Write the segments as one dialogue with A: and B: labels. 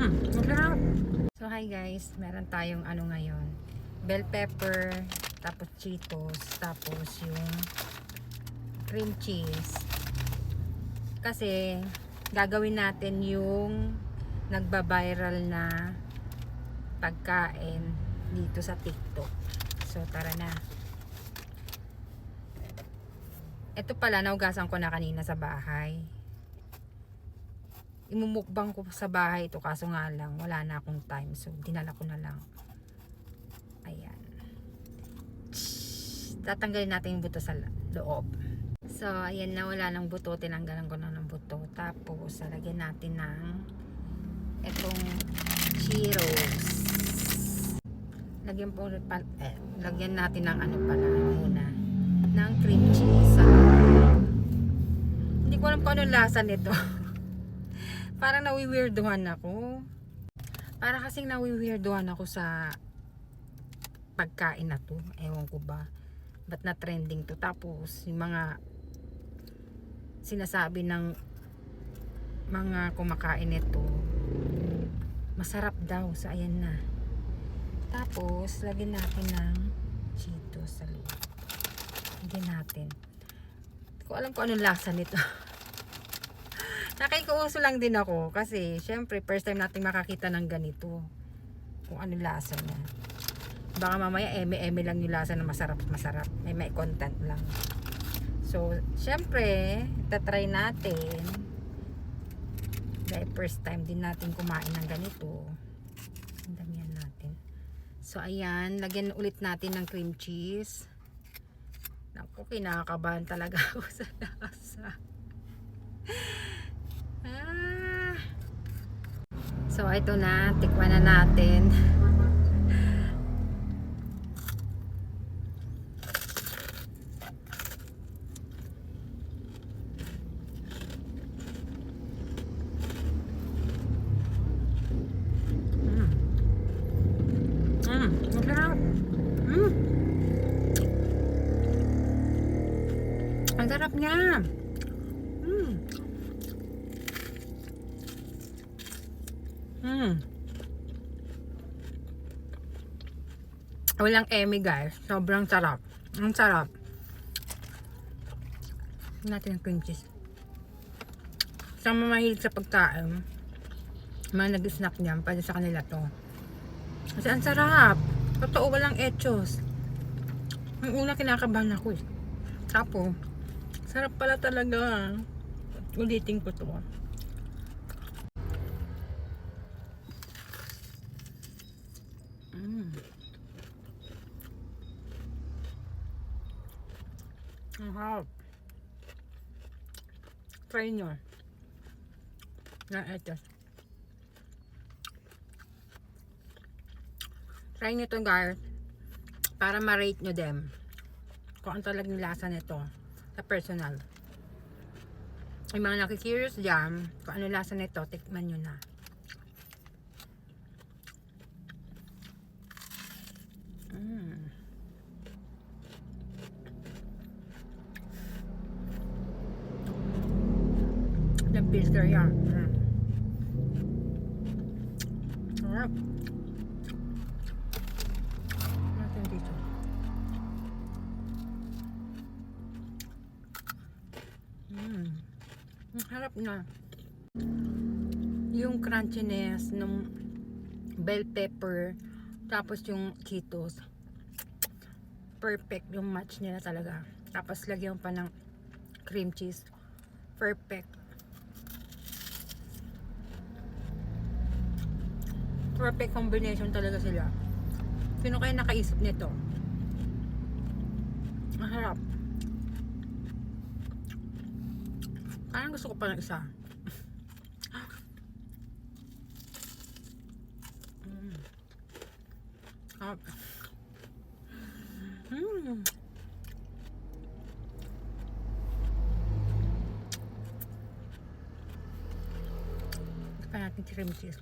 A: Masarap. So hi guys, meron tayong ano ngayon, bell pepper, tapos Cheetos, tapos yung cream cheese. Kasi gagawin natin yung nagba-viral na pagkain dito sa TikTok. So tara na. Ito pala, naugasan ko na kanina sa bahay. Imumukbang ko sa bahay ito, kaso nga lang wala na akong time, so dinala ko na lang. Ayan, tatanggalin natin yung buto sa loob. So ayan na, wala ng buto, tinanggalan ko na ng buto. Tapos lagyan natin ng itong Cheetos. Lagyan natin ng ano pala muna, ng cream cheese. Hindi ko alam kung anong lasa nito. Parang nawi-weirduhan ako. Para kasing nawi-weirduhan ako sa pagkain na to. Ewan ko ba. Ba't na trending to? Tapos, yung mga sinasabi ng mga kumakain nito, masarap daw. So, ayan na. Tapos, lagyan natin ng Cheetos sa loob. Lagyan natin. Hindi ko alam kung anong lasa nito. Nakikuuso lang din ako kasi syempre first time natin makakita ng ganito, kung ano lasa niya. Baka mamaya eme lang yung lasa na masarap may content lang. So syempre tatry natin dahil first time din natin kumain ng ganito. Damihan natin. So ayan, lagyan ulit natin ng cream cheese. Naku, kinakabahan talaga ako sa lasa. So ito na, tikman na natin. Masarap. Ang sarap niya. Walang eme guys, sobrang sarap. Ang sarap. Natin ang cream cheese. Sa mga mahilig sa pagkain, mga nag-snack niyan, pwede sa kanila to. Kasi ang sarap. Totoo, walang etchos. Ang una kinakabahan ako eh. Tapos, sarap pala talaga. Ulitin ko to. Ang harap. Try nyo. Na etos. Try nyo to guys. Para ma-rate nyo dem. Kung ano talagang lasa nito. Sa personal. Yung mga nakikurious dyan, kung ano lasa nito, tikman nyo na. Yung filter yan. Sarap. Natin dito. Ang harap na. Yung crunchiness ng bell pepper, tapos yung Cheetos. Perfect yung match nila talaga. Tapos lagyan pa ng cream cheese. Perfect. Perfect combination talaga sila. Sino kaya nakaisip nito? Ang harap. Parang gusto ko pa ng isa. Harap. Pa natin cream cheese.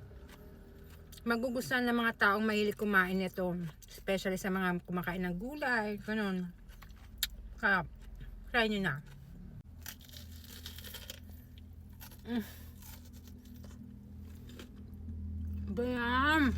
A: Magugustuhan ng mga taong mahilig kumain nito, especially sa mga kumakain ng gulay, ganun. Kaya try nyo na. Bayam!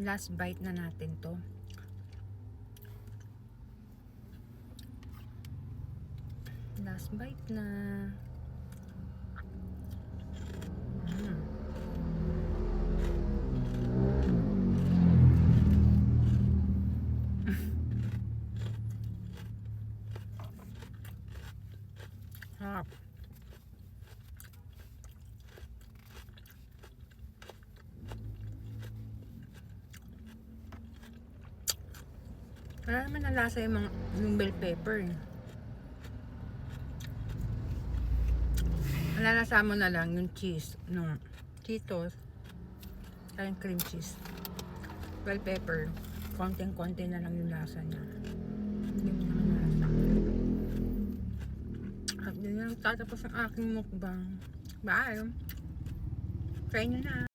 A: Last bite na natin to. Last bite na. Sarap. Wala naman na lasa yung bell pepper. Malalasa mo na lang yung cheese, no, Cheetos, yung cream cheese. Bell pepper, konting-konti na lang yung lasa niya. Hindi mo naman nalasa. At yun lang tatapos ang aking mukbang. Bye! Try nyo na!